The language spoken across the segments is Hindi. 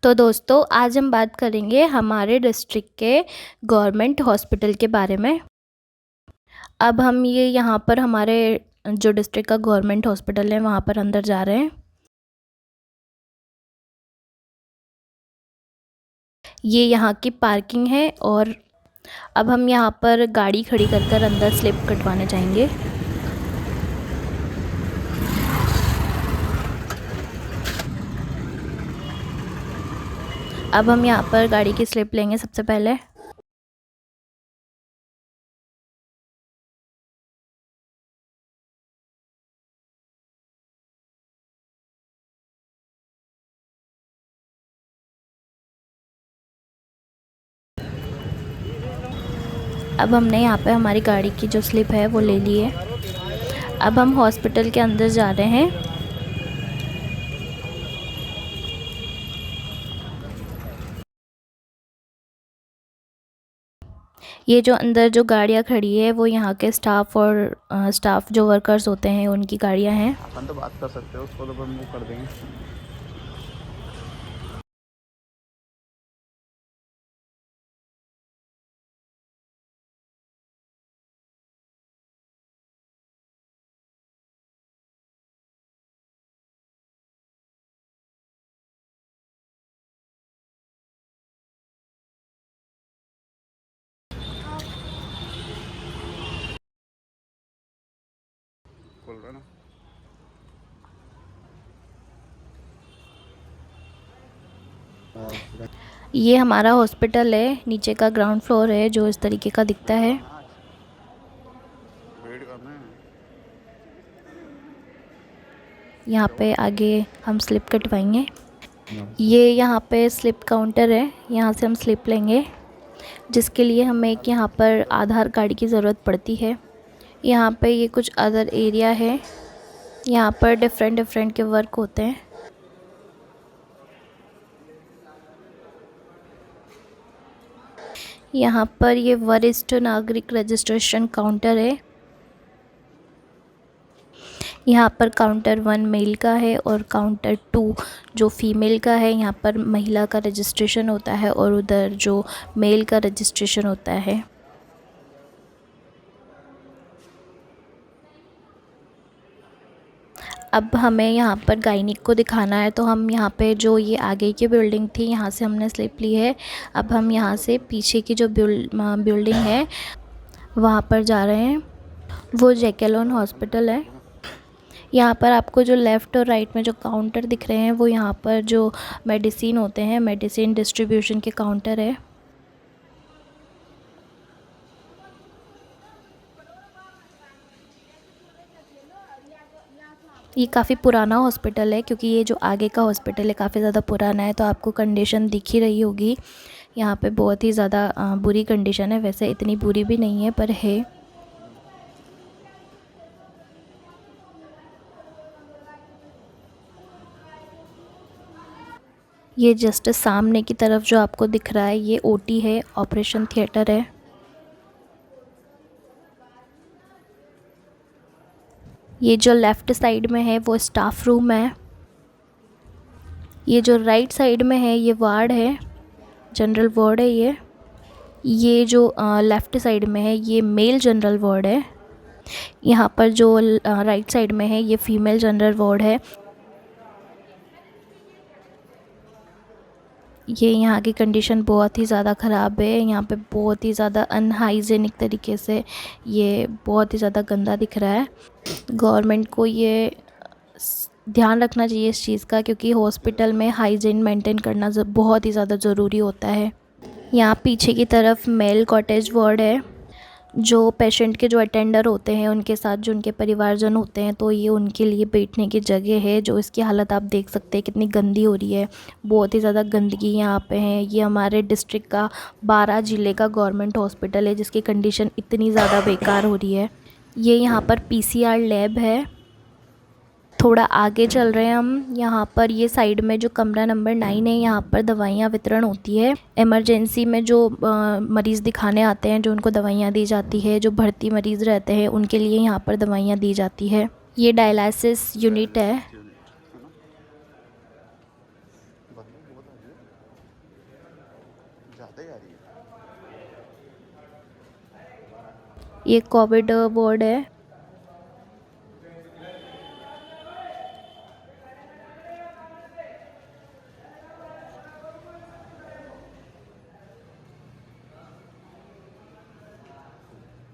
तो दोस्तों आज हम बात करेंगे हमारे डिस्ट्रिक्ट के गवर्नमेंट हॉस्पिटल के बारे में। अब हम ये यहाँ पर हमारे जो डिस्ट्रिक्ट का गवर्नमेंट हॉस्पिटल है वहाँ पर अंदर जा रहे हैं। ये यहाँ की पार्किंग है और अब हम यहाँ पर गाड़ी खड़ी कर अंदर स्लिप कटवाने जाएंगे। अब हम यहाँ पर गाड़ी की स्लिप लेंगे सबसे पहले। अब हमने यहाँ पे हमारी गाड़ी की जो स्लिप है वो ले ली है। अब हम हॉस्पिटल के अंदर जा रहे हैं। ये जो अंदर जो गाड़ियाँ खड़ी है वो यहाँ के स्टाफ और स्टाफ जो वर्कर्स होते हैं उनकी गाड़ियाँ हैं। अपन तो बात कर सकते हो, उसको तो अपन मूव कर देंगे। खोल रहा ना। ये हमारा हॉस्पिटल है, नीचे का ग्राउंड फ्लोर है जो इस तरीके का दिखता है। वेट करना है। यहाँ पे आगे हम स्लिप कटवाएंगे। ये यहाँ पे स्लिप काउंटर है, यहाँ से हम स्लिप लेंगे जिसके लिए हमें एक यहाँ पर आधार कार्ड की ज़रूरत पड़ती है। यहाँ पे ये कुछ अदर एरिया है, यहाँ पर डिफरेंट के वर्क होते हैं। यहाँ पर ये वरिष्ठ नागरिक रजिस्ट्रेशन काउंटर है। यहाँ पर काउंटर 1 मेल का है और काउंटर 2 जो फीमेल का है। यहाँ पर महिला का रजिस्ट्रेशन होता है और उधर जो मेल का रजिस्ट्रेशन होता है। अब हमें यहाँ पर गायनिक को दिखाना है, तो हम यहाँ पे जो ये आगे की बिल्डिंग थी यहाँ से हमने स्लिप ली है। अब हम यहाँ से पीछे की जो बिल्डिंग है वहाँ पर जा रहे हैं, वो जैकेलॉन हॉस्पिटल है। यहाँ पर आपको जो लेफ़्ट और राइट में जो काउंटर दिख रहे हैं वो यहाँ पर जो मेडिसिन होते हैं, मेडिसिन डिस्ट्रीब्यूशन के काउंटर है। ये काफ़ी पुराना हॉस्पिटल है क्योंकि ये जो आगे का हॉस्पिटल है काफ़ी ज़्यादा पुराना है, तो आपको कंडीशन दिख ही रही होगी। यहाँ पे बहुत ही ज़्यादा बुरी कंडीशन है, वैसे इतनी बुरी भी नहीं है पर है। ये जस्ट सामने की तरफ जो आपको दिख रहा है ये ओटी है, ऑपरेशन थिएटर है। ये जो लेफ़्ट साइड में है वो स्टाफ रूम है। ये जो राइट साइड में है ये वार्ड है, जनरल वार्ड है। ये जो लेफ़्ट साइड में है ये मेल जनरल वार्ड है। यहाँ पर जो राइट साइड में है ये फीमेल जनरल वार्ड है। ये यहाँ की कंडीशन बहुत ही ज़्यादा ख़राब है। यहाँ पे बहुत ही ज़्यादा अनहाइजेनिक तरीके से ये बहुत ही ज़्यादा गंदा दिख रहा है। गवर्नमेंट को ये ध्यान रखना चाहिए इस चीज़ का, क्योंकि हॉस्पिटल में हाइजीन मेंटेन करना बहुत ही ज़्यादा ज़रूरी होता है। यहाँ पीछे की तरफ मेल कॉटेज वार्ड है। जो पेशेंट के जो अटेंडर होते हैं उनके साथ जो उनके परिवारजन होते हैं, तो ये उनके लिए बैठने की जगह है। जो इसकी हालत आप देख सकते हैं कितनी गंदी हो रही है, बहुत ही ज़्यादा गंदगी यहाँ पे है। ये हमारे डिस्ट्रिक्ट का 12 ज़िले का गवर्नमेंट हॉस्पिटल है जिसकी कंडीशन इतनी ज़्यादा बेकार हो रही है। ये यहाँ पर पीसीआर लैब है। थोड़ा आगे चल रहे हैं हम। यहाँ पर ये साइड में जो कमरा नंबर 9 है यहाँ पर दवाइयाँ वितरण होती है। इमरजेंसी में जो मरीज़ दिखाने आते हैं, जो उनको दवाइयाँ दी जाती है, जो भर्ती मरीज़ रहते हैं उनके लिए यहाँ पर दवाइयाँ दी जाती है। ये डायलिसिस यूनिट है। ज़्यादा ही आ रही है। ये कोविड वार्ड है।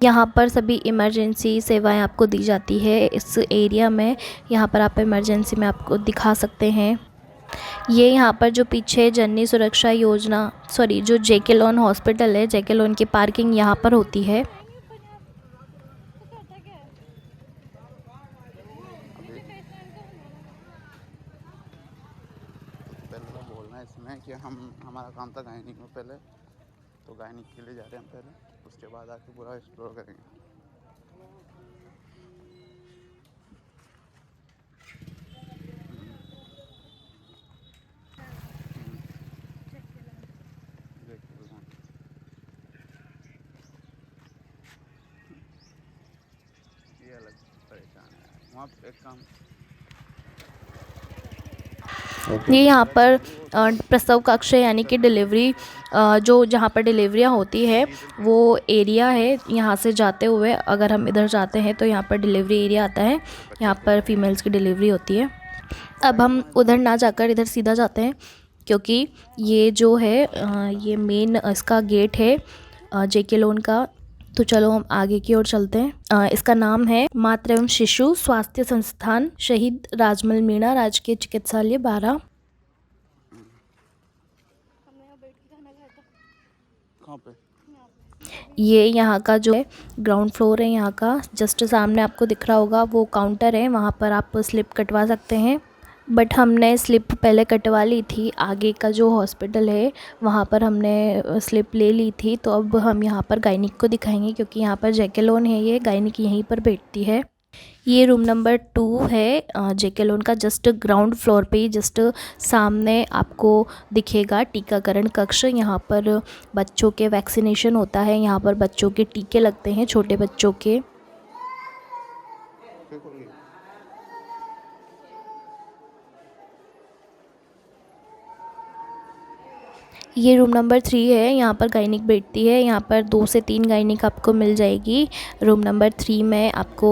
यहाँ पर सभी इमरजेंसी सेवाएं आपको दी जाती है इस एरिया में। यहाँ पर आप इमरजेंसी में आपको दिखा सकते हैं। ये यहाँ पर जो पीछे जननी सुरक्षा योजना जो जेके लोन हॉस्पिटल है, जेके लोन की पार्किंग यहाँ पर होती है। पहले तो बोलना है इसमें कि हमारा काम था गायनिक में पहले, तो गायनिक के लिए जा रहे हैं हम पहले, उसके बाद आके पूरा एक्सप्लोर करेंगे। ये अलग परेशान है वहाँ एक काम। ये यहाँ पर प्रसव कक्ष है, यानी कि डिलीवरी जो जहाँ पर डिलीवरियाँ होती है वो एरिया है। यहाँ से जाते हुए अगर हम इधर जाते हैं तो यहाँ पर डिलीवरी एरिया आता है, यहाँ पर फीमेल्स की डिलीवरी होती है। अब हम उधर ना जाकर इधर सीधा जाते हैं, क्योंकि ये जो है ये मेन इसका गेट है जेके लोन का। तो चलो हम आगे की ओर चलते हैं। इसका नाम है मातृ एवं शिशु स्वास्थ्य संस्थान शहीद राजमल मीणा राजकीय चिकित्सालय 12। कहाँ पे? ये यहाँ का जो है ग्राउंड फ्लोर है यहाँ का। जस्ट सामने आपको दिख रहा होगा वो काउंटर है, वहाँ पर आप स्लिप कटवा सकते हैं। बट हमने स्लिप पहले कटवा ली थी, आगे का जो हॉस्पिटल है वहाँ पर हमने स्लिप ले ली थी। तो अब हम यहाँ पर गायनिक को दिखाएंगे, क्योंकि यहाँ पर जेके लोन है, ये गायनिक यहीं पर बैठती है। ये रूम नंबर 2 है जेके लोन का। जस्ट ग्राउंड फ्लोर पे ही जस्ट सामने आपको दिखेगा टीकाकरण कक्ष। यहाँ पर बच्चों के वैक्सीनेशन होता है, यहाँ पर बच्चों के टीके लगते हैं, छोटे बच्चों के। ये रूम नंबर 3 है, यहाँ पर गायनिक बैठती है। यहाँ पर 2 से 3 गायनिक आपको मिल जाएगी। रूम नंबर 3 में आपको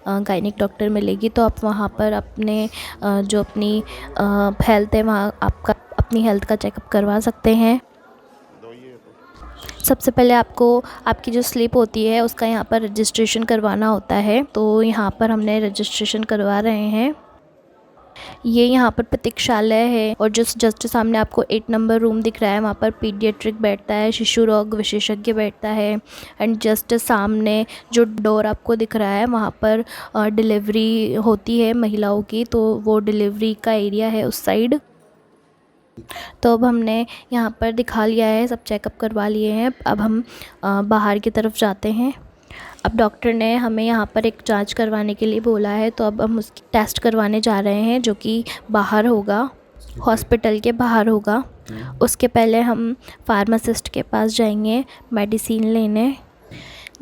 गायनिक डॉक्टर मिलेगी। तो आप वहाँ पर अपने जो अपनी हेल्थ है वहाँ आपका अपनी हेल्थ का चेकअप करवा सकते हैं। सबसे पहले आपको आपकी जो स्लिप होती है उसका यहाँ पर रजिस्ट्रेशन करवाना होता है। तो यहाँ पर हमने रजिस्ट्रेशन करवा रहे हैं। ये यहाँ पर प्रतीक्षालय है, और जस्ट सामने आपको 8 नंबर रूम दिख रहा है, वहाँ पर पीडियाट्रिक बैठता है, शिशु रोग विशेषज्ञ बैठता है। एंड जस्ट सामने जो डोर आपको दिख रहा है वहाँ पर डिलीवरी होती है महिलाओं की, तो वो डिलीवरी का एरिया है उस साइड। तो अब हमने यहाँ पर दिखा लिया है, सब चेकअप करवा लिए हैं। अब हम बाहर की तरफ जाते हैं। अब डॉक्टर ने हमें यहाँ पर एक जांच करवाने के लिए बोला है, तो अब हम उसकी टेस्ट करवाने जा रहे हैं, जो कि बाहर होगा, हॉस्पिटल के बाहर होगा। उसके पहले हम फार्मासिस्ट के पास जाएंगे मेडिसिन लेने।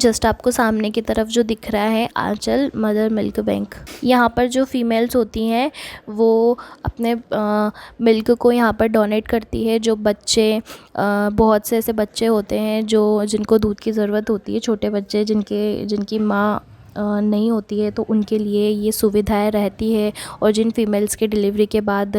जस्ट आपको सामने की तरफ जो दिख रहा है आंचल मदर मिल्क बैंक। यहाँ पर जो फीमेल्स होती हैं वो अपने मिल्क को यहाँ पर डोनेट करती है। जो बच्चे बहुत से ऐसे बच्चे होते हैं जिनको दूध की ज़रूरत होती है, छोटे बच्चे जिनकी माँ नहीं होती है, तो उनके लिए ये सुविधाएं रहती है। और जिन फीमेल्स के डिलीवरी के बाद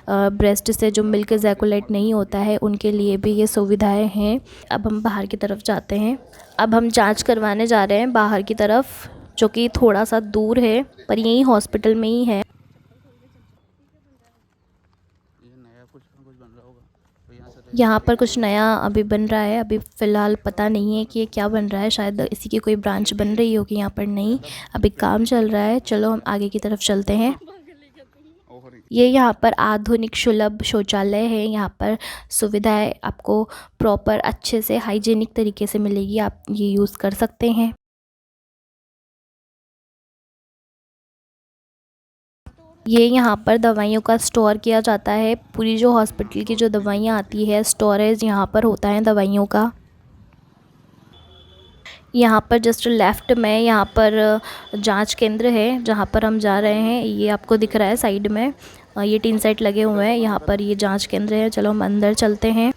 ब्रेस्ट से जो मिल्क एजैकुलेट नहीं होता है, उनके लिए भी ये सुविधाएं हैं। अब हम बाहर की तरफ जाते हैं। अब हम जांच करवाने जा रहे हैं बाहर की तरफ, जो कि थोड़ा सा दूर है, पर यहीं हॉस्पिटल में ही है। यहाँ पर कुछ नया अभी बन रहा है, अभी फ़िलहाल पता नहीं है कि ये क्या बन रहा है। शायद इसी की कोई ब्रांच बन रही होगी यहाँ पर, नहीं अभी काम चल रहा है। चलो हम आगे की तरफ चलते हैं। ये यहाँ पर आधुनिक सुलभ शौचालय है। यहाँ पर सुविधाएं आपको प्रॉपर अच्छे से हाइजीनिक तरीके से मिलेगी, आप ये यूज़ कर सकते हैं। ये यहाँ पर दवाइयों का स्टोर किया जाता है। पूरी जो हॉस्पिटल की जो दवाइयाँ आती है, स्टोरेज यहाँ पर होता है दवाइयों का। यहाँ पर जस्ट लेफ़्ट में यहाँ पर जांच केंद्र है, जहाँ पर हम जा रहे हैं। ये आपको दिख रहा है साइड में, ये टीन सेट लगे हुए हैं, यहाँ पर ये जांच केंद्र है। चलो हम अंदर चलते हैं।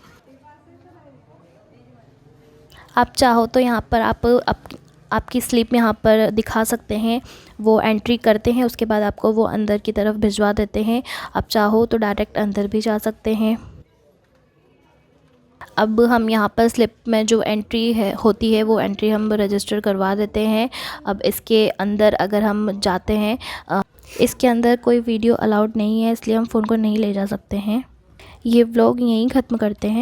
आप चाहो तो यहाँ पर आपकी स्लिप यहाँ पर दिखा सकते हैं, वो एंट्री करते हैं, उसके बाद आपको वो अंदर की तरफ भिजवा देते हैं। आप चाहो तो डायरेक्ट अंदर भी जा सकते हैं। अब हम यहाँ पर स्लिप में जो एंट्री होती है वो एंट्री हम रजिस्टर करवा देते हैं। अब इसके अंदर अगर हम जाते हैं, इसके अंदर कोई वीडियो अलाउड नहीं है, इसलिए हम फ़ोन को नहीं ले जा सकते हैं। ये व्लॉग यहीं ख़त्म करते हैं।